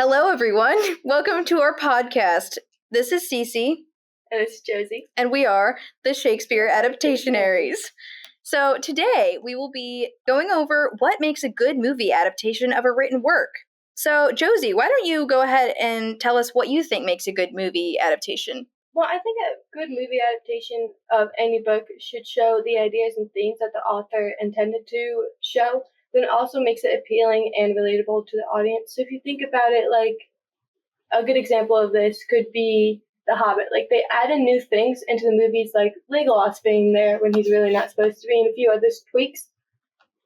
Hello, everyone. Welcome to our podcast. This is Cece. And it's Josie. And we are the Shakespeare Adaptationaries. So today we will be going over what makes a good movie adaptation of a written work. So, Josie, why don't you go ahead and tell us what you think makes a good movie adaptation? Well, I think a good movie adaptation of any book should show the ideas and themes that the author intended to show, but it also makes it appealing and relatable to the audience. So if you think about it, like a good example of this could be The Hobbit. Like they added new things into the movies, like Legolas being there when he's really not supposed to be, and a few other tweaks.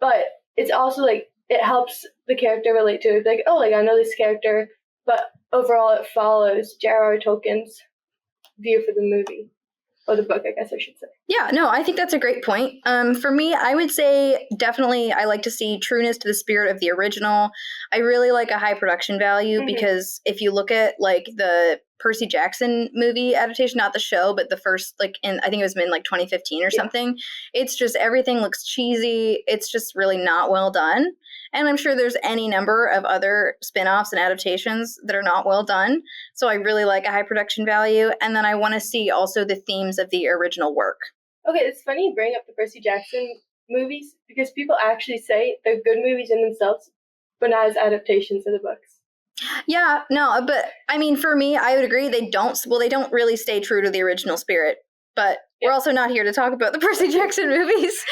But it's also like it helps the character relate to it. Like, oh, like I know this character, but overall it follows J.R.R. Tolkien's view for the movie. Or the book, I guess I should say. Yeah, no, I think that's a great point. For me, I would say definitely I like to see trueness to the spirit of the original. I really like a high production value because if you look at like the Percy Jackson movie adaptation, not the show, but the first, like, I think it was in like 2015 or something, it's just everything looks cheesy. It's just really not well done. And I'm sure there's any number of other spin-offs and adaptations that are not well done. So I really like a high production value. And then I want to see also the themes of the original work. Okay, it's funny you bring up the Percy Jackson movies because people actually say they're good movies in themselves, but not as adaptations of the books. Yeah, no, but I mean, for me, I would agree they don't really stay true to the original spirit. But we're also not here to talk about the Percy Jackson movies.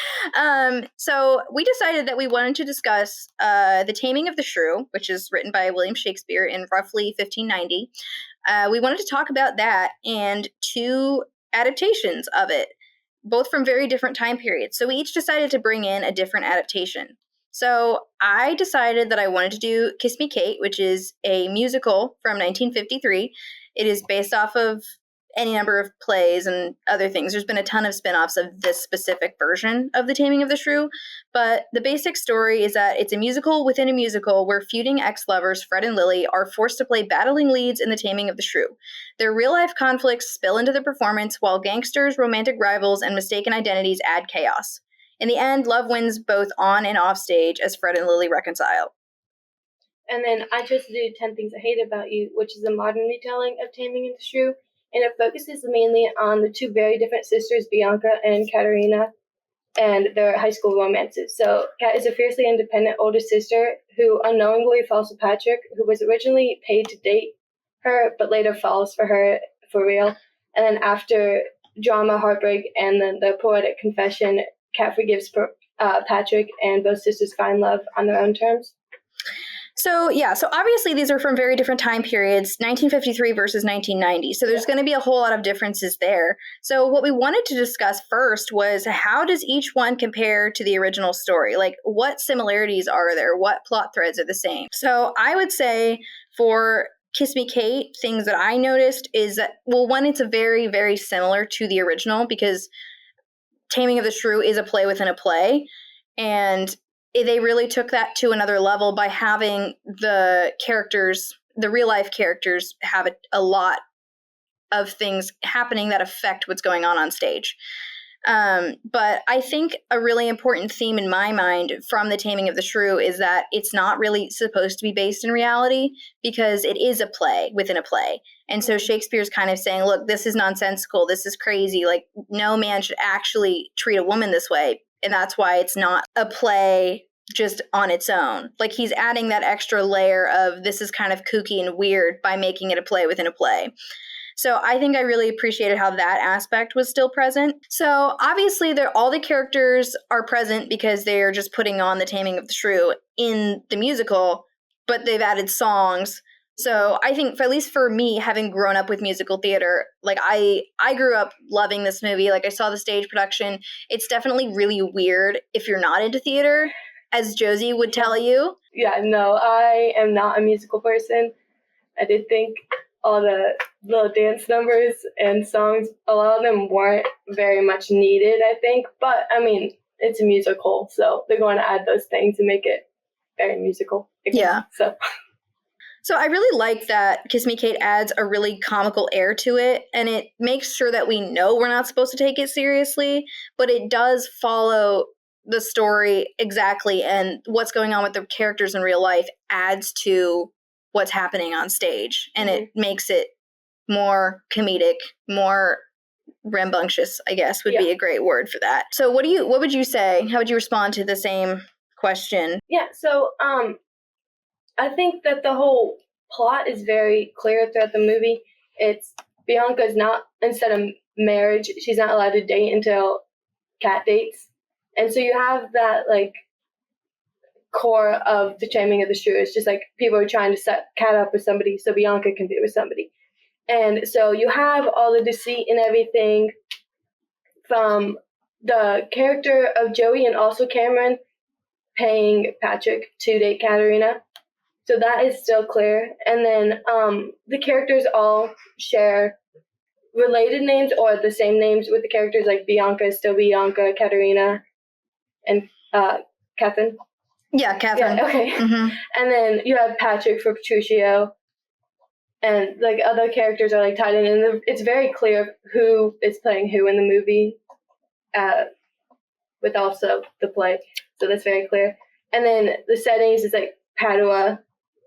So we decided that we wanted to discuss The Taming of the Shrew, which is written by William Shakespeare in roughly 1590. We wanted to talk about that and two adaptations of it, both from very different time periods. So we each decided to bring in a different adaptation. So I decided that I wanted to do Kiss Me Kate, which is a musical from 1953. It is based off of any number of plays and other things. There's been a ton of spin-offs of this specific version of The Taming of the Shrew, but the basic story is that it's a musical within a musical where feuding ex-lovers Fred and Lily are forced to play battling leads in The Taming of the Shrew. Their real-life conflicts spill into the performance, while gangsters, romantic rivals, and mistaken identities add chaos. In the end, love wins both on and off stage as Fred and Lily reconcile. And then I chose to do 10 Things I Hate About You, which is a modern retelling of Taming of the Shrew. And it focuses mainly on the two very different sisters, Bianca and Katerina, and their high school romances. So Kat is a fiercely independent older sister who unknowingly falls for Patrick, who was originally paid to date her, but later falls for her for real. And then after drama, heartbreak, and then the poetic confession, Kat forgives Patrick, and both sisters find love on their own terms. So obviously these are from very different time periods, 1953 versus 1990. So there's going to be a whole lot of differences there. So what we wanted to discuss first was how does each one compare to the original story? Like what similarities are there? What plot threads are the same? So I would say for Kiss Me Kate, things that I noticed is that, well, one, it's a very, very similar to the original because Taming of the Shrew is a play within a play. And they really took that to another level by having the characters, the real life characters, have a lot of things happening that affect what's going on stage. But I think a really important theme in my mind from The Taming of the Shrew is that it's not really supposed to be based in reality because it is a play within a play. And so Shakespeare's kind of saying, look, this is nonsensical. This is crazy. Like, no man should actually treat a woman this way. And that's why it's not a play just on its own. Like, he's adding that extra layer of this is kind of kooky and weird by making it a play within a play. So I think I really appreciated how that aspect was still present. So obviously all the characters are present because they're just putting on The Taming of the Shrew in the musical, but they've added songs. So I think, at least for me, having grown up with musical theater, like I grew up loving this movie. Like I saw the stage production. It's definitely really weird if you're not into theater, as Josie would tell you. Yeah, no, I am not a musical person. I did think all the little dance numbers and songs, a lot of them weren't very much needed, I think. But, I mean, it's a musical, so they're going to add those things and make it very musical. Yeah. So I really like that Kiss Me Kate adds a really comical air to it, and it makes sure that we know we're not supposed to take it seriously, but it does follow the story exactly, and what's going on with the characters in real life adds to what's happening on stage, and it makes it more comedic, more rambunctious, I guess would be a great word for that. So what would you say? How would you respond to the same question? Yeah, so I think that the whole plot is very clear throughout the movie. It's Bianca's not, instead of marriage, she's not allowed to date until Kat dates. And so you have that, like, core of the Taming of the Shrew. It's just like people are trying to set Kat up with somebody so Bianca can be with somebody. And so you have all the deceit and everything from the character of Joey and also Cameron paying Patrick to date Katerina. So that is still clear. And then the characters all share related names or the same names with the characters, like Bianca is still Bianca, Katerina, and Catherine. Yeah, Catherine. Yeah, okay. Mm-hmm. And then you have Patrick for Petruchio. And like other characters are like tied in, and it's very clear who is playing who in the movie, with also the play. So that's very clear. And then the settings is like Padua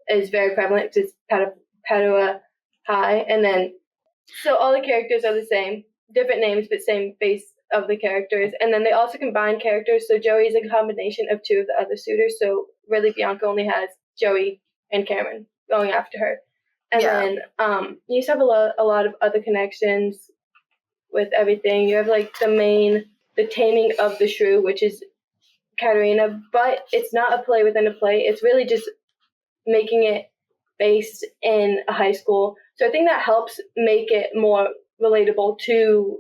is very prevalent. It's Padua High, and then so all the characters are the same, different names but same face of the characters. And then they also combine characters. So Joey is a combination of two of the other suitors. So really, Bianca only has Joey and Cameron going after her. And then you just have a lot of other connections with everything. You have like the Taming of the Shrew, which is Katerina, but it's not a play within a play. It's really just making it based in a high school. So I think that helps make it more relatable to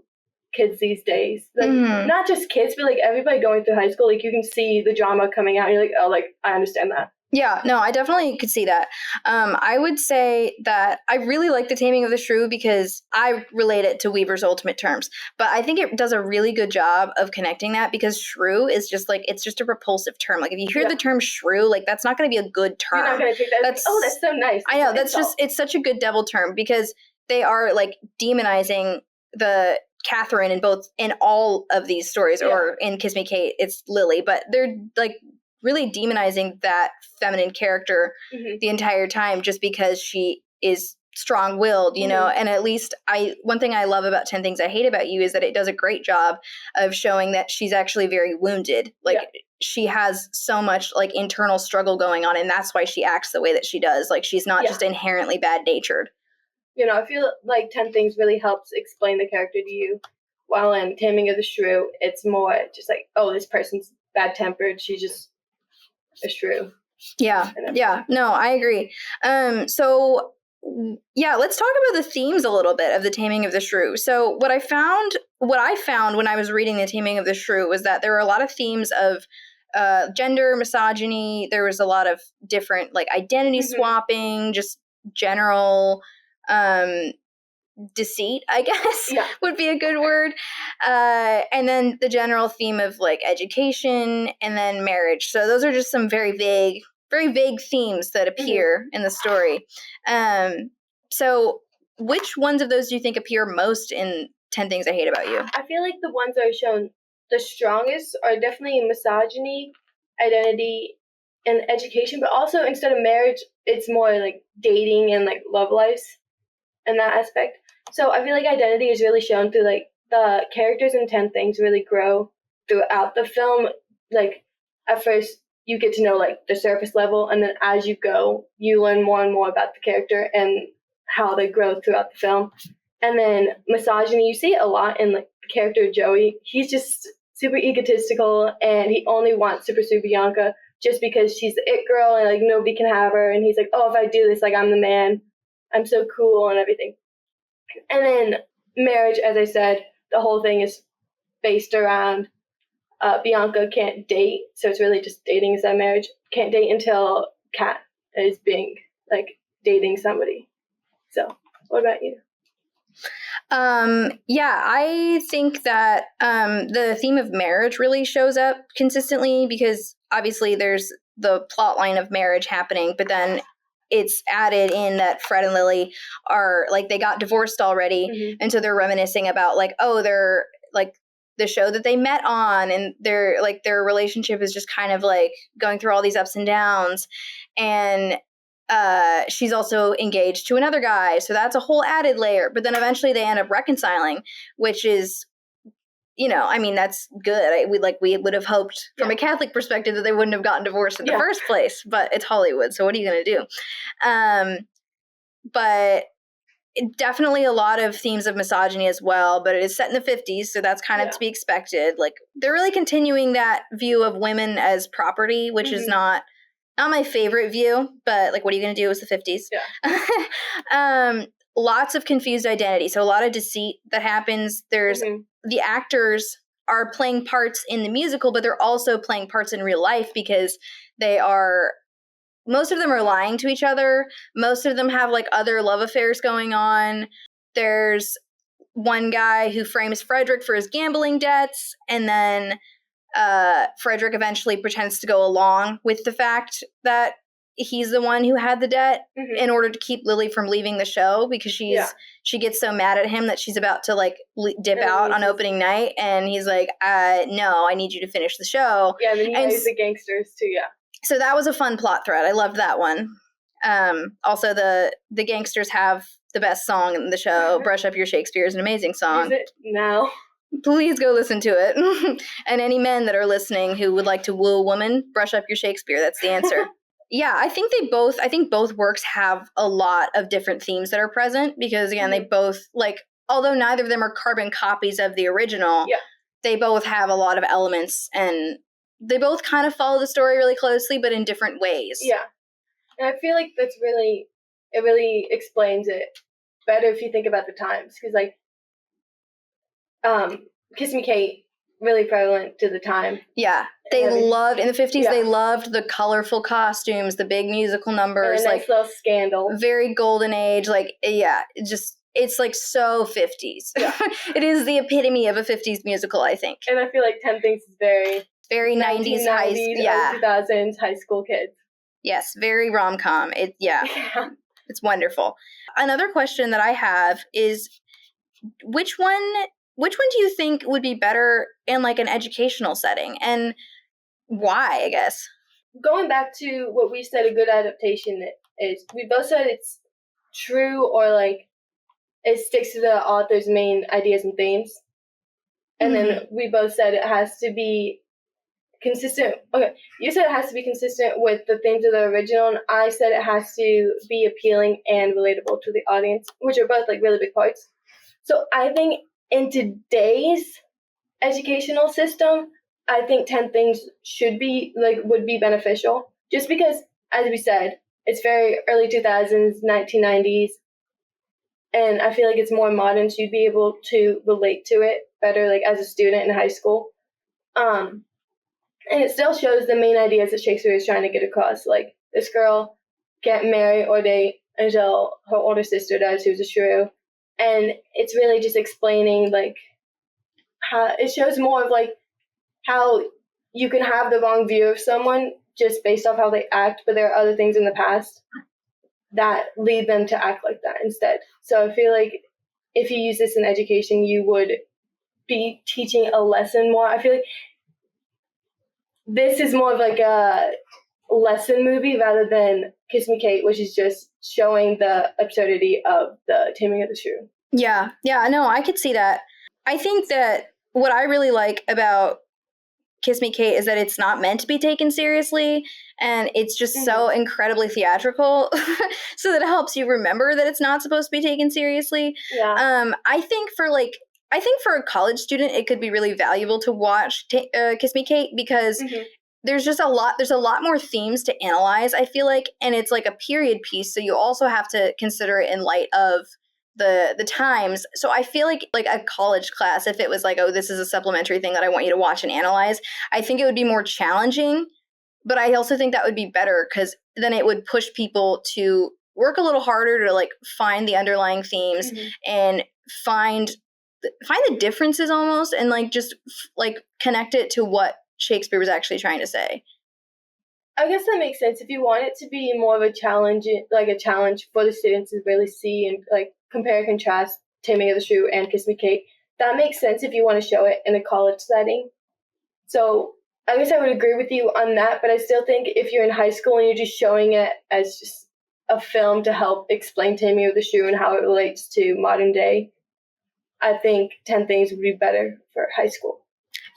kids these days. Like not just kids, but like everybody going through high school. Like you can see the drama coming out and you're like, oh, like I understand that. Yeah, no, I definitely could see that. I would say that I really like the Taming of the Shrew because I relate it to Weaver's Ultimate Terms. But I think it does a really good job of connecting that because shrew is just like, it's just a repulsive term. Like if you hear the term shrew, like that's not going to be a good term. You're not going to take that. That's so nice. I know, that's just, it's such a good devil term because they are like demonizing the Catherine in all of these stories, or in Kiss Me Kate, it's Lily, but they're like really demonizing that feminine character the entire time just because she is strong-willed, you know. And at least one thing I love about 10 Things I Hate About You is that it does a great job of showing that she's actually very wounded. Like she has so much like internal struggle going on, and that's why she acts the way that she does. Like she's not just inherently bad-natured. You know, I feel like 10 Things really helps explain the character to you, while in Taming of the Shrew, it's more just like, oh, this person's bad-tempered, she's just a shrew. Yeah. No, I agree. So let's talk about the themes a little bit of the Taming of the Shrew. So what I found when I was reading the Taming of the Shrew was that there were a lot of themes of gender, misogyny. There was a lot of different like identity swapping, just general deceit, I guess, would be a good word. And then the general theme of like education and then marriage. So those are just some very vague themes that appear in the story. So which ones of those do you think appear most in 10 Things I Hate About You? I feel like the ones that are shown the strongest are definitely misogyny, identity, and education, but also instead of marriage, it's more like dating and like love lives in that aspect. So I feel like identity is really shown through like the characters in 10 Things really grow throughout the film. Like at first you get to know like the surface level, and then as you go, you learn more and more about the character and how they grow throughout the film. And then misogyny, you see it a lot in like the character of Joey. He's just super egotistical and he only wants to pursue Bianca just because she's the it girl and like nobody can have her. And he's like, oh, if I do this, like I'm the man. I'm so cool and everything. And then marriage, as I said, the whole thing is based around Bianca can't date. So it's really just dating instead of marriage. Can't date until Kat is being like dating somebody. So what about you? I think that the theme of marriage really shows up consistently because obviously there's the plot line of marriage happening, but then it's added in that Fred and Lily are like they got divorced already, and so they're reminiscing about like, oh, they're like the show that they met on, and their relationship is just kind of like going through all these ups and downs. And she's also engaged to another guy, so that's a whole added layer. But then eventually they end up reconciling, which is, I mean, that's good. We would have hoped from a Catholic perspective that they wouldn't have gotten divorced in the first place, but it's Hollywood, so what are you going to do? But definitely a lot of themes of misogyny as well, but it is set in the 50s, so that's kind of to be expected. Like, they're really continuing that view of women as property, which is not my favorite view, but like, what are you going to do? It's the 50s. Yeah. Lots of confused identity, so a lot of deceit that happens. There's the actors are playing parts in the musical, but they're also playing parts in real life because most of them are lying to each other. Most of them have like other love affairs going on. There's one guy who frames Frederick for his gambling debts, and then Frederick eventually pretends to go along with the fact that he's the one who had the debt in order to keep Lily from leaving the show, because she gets so mad at him that she's about to like dip out on opening night, and he's like, no, I need you to finish the show. Yeah, and then he hires the gangsters too, So that was a fun plot thread. I loved that one. Also, the gangsters have the best song in the show. Brush Up Your Shakespeare is an amazing song. Use it now. Please go listen to it. And any men that are listening who would like to woo a woman, brush up your Shakespeare. That's the answer. Yeah, I think both works have a lot of different themes that are present, because again, they both, like, although neither of them are carbon copies of the original, they both have a lot of elements, and they both kind of follow the story really closely, but in different ways. Yeah. And I feel like it really explains it better if you think about the times, because like Kiss Me Kate, really prevalent to the time. Yeah. They loved, in the 50s, they loved the colorful costumes, the big musical numbers. And a nice little scandal. Very golden age. Like, it's like so 50s. Yeah. It is the epitome of a 50s musical, I think. And I feel like 10 Things is very 90s high school. Yeah. 2000s high school kids. Yes, very rom-com. It's wonderful. Another question that I have is, which one do you think would be better in like an educational setting, and why, I guess? Going back to what we said a good adaptation is, we both said it's true, or like it sticks to the author's main ideas and themes. And then we both said it has to be consistent. Okay, you said it has to be consistent with the themes of the original, and I said it has to be appealing and relatable to the audience, which are both like really big parts. So I think in today's educational system, I think 10 Things would be beneficial, just because, as we said, it's very early 2000s, 1990s, and I feel like it's more modern, so you'd be able to relate to it better, like as a student in high school. And it still shows the main ideas that Shakespeare is trying to get across, like this girl can't marry or date until her older sister dies, who's a shrew. And it's really just explaining, like, how it shows more of, like, how you can have the wrong view of someone just based off how they act, but there are other things in the past that lead them to act like that instead. So I feel like if you use this in education, you would be teaching a lesson more. I feel like this is more of like a lesson movie rather than Kiss Me Kate, which is just showing the absurdity of the Taming of the Shrew. Yeah, no, I could see that. I think that what I really like about Kiss Me Kate is that it's not meant to be taken seriously, and it's just so incredibly theatrical, so that it helps you remember that it's not supposed to be taken seriously. Yeah. I think for a college student, it could be really valuable to watch Kiss Me Kate, because there's a lot more themes to analyze, I feel like, and it's like a period piece, so you also have to consider it in light of the times. So I feel like a college class, if it was like, oh, this is a supplementary thing that I want you to watch and analyze, I think it would be more challenging, but I also think that would be better, because then it would push people to work a little harder to like find the underlying themes and find the differences almost, and like just like connect it to what Shakespeare was actually trying to say. I guess that makes sense. If you want it to be more of a challenge for the students to really see and like compare and contrast Taming of the Shrew and Kiss Me Kate, that makes sense if you want to show it in a college setting. So I guess I would agree with you on that, but I still think if you're in high school and you're just showing it as just a film to help explain Taming of the Shrew and how it relates to modern day, I think 10 Things would be better for high school.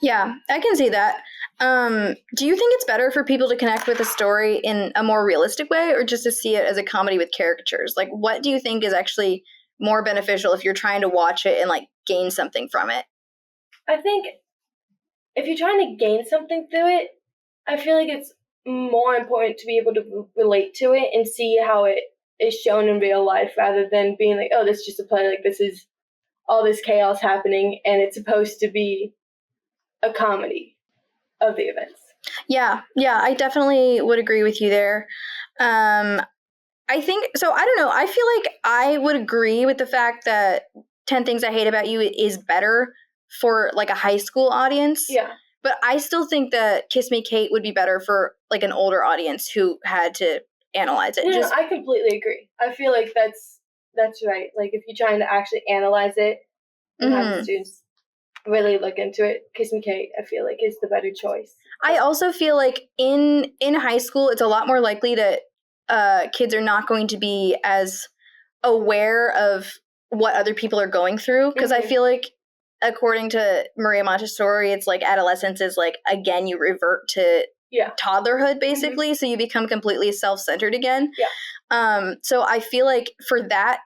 Yeah, I can see that. Do you think it's better for people to connect with a story in a more realistic way, or just to see it as a comedy with caricatures? Like, what do you think is actually more beneficial if you're trying to watch it and like gain something from it? I think if you're trying to gain something through it, I feel like it's more important to be able to relate to it and see how it is shown in real life, rather than being like, oh, this is just a play, like this is all this chaos happening and it's supposed to be a comedy of the events. Yeah, I definitely would agree with you there. I think so. I don't know. I feel like I would agree with the fact that 10 Things I Hate About You is better for like a high school audience. Yeah. But I still think that Kiss Me Kate would be better for like an older audience who had to analyze it. No, I completely agree. I feel like that's right. Like if you're trying to actually analyze it and have the students really look into it, Kiss Me Kate, I feel like is the better choice. I also feel like in high school, it's a lot more likely that kids are not going to be as aware of what other people are going through. Because I feel like, according to Maria Montessori, it's like adolescence is like, again, you revert to toddlerhood, basically. So you become completely self-centered again. Yeah. So I feel like for that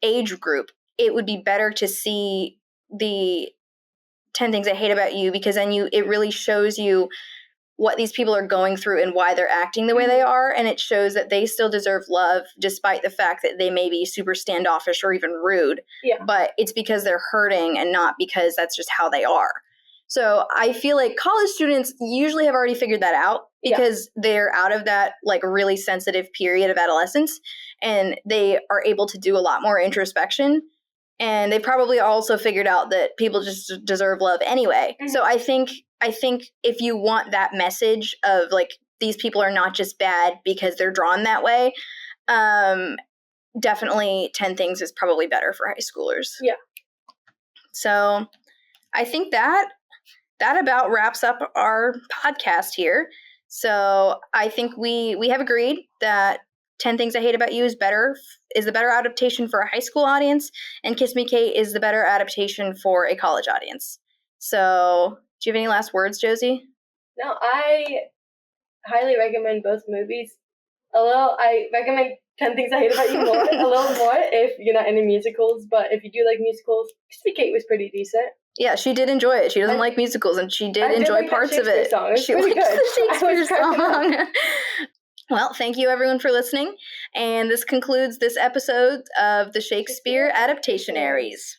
age group, it would be better to see the 10 Things I Hate About You, because then it really shows you what these people are going through and why they're acting the way they are, and it shows that they still deserve love despite the fact that they may be super standoffish or even rude. Yeah. But it's because they're hurting and not because that's just how they are. So I feel like college students usually have already figured that out, because they're out of that like really sensitive period of adolescence, and they are able to do a lot more introspection. And they probably also figured out that people just deserve love anyway. So I think if you want that message of like, these people are not just bad because they're drawn that way, definitely 10 Things is probably better for high schoolers. Yeah. So I think that about wraps up our podcast here. So I think we have agreed that 10 Things I Hate About You is the better adaptation for a high school audience, and Kiss Me Kate is the better adaptation for a college audience. So do you have any last words, Josie? No, I highly recommend both movies. I recommend 10 Things I Hate About You more, a little more if you're not into musicals, but if you do like musicals, Kiss Me Kate was pretty decent. Yeah, she did enjoy it. She doesn't like musicals, and she did enjoy parts of it. She liked the Shakespeare song. Well, thank you everyone for listening, and this concludes this episode of the Shakespeare Adaptationaries.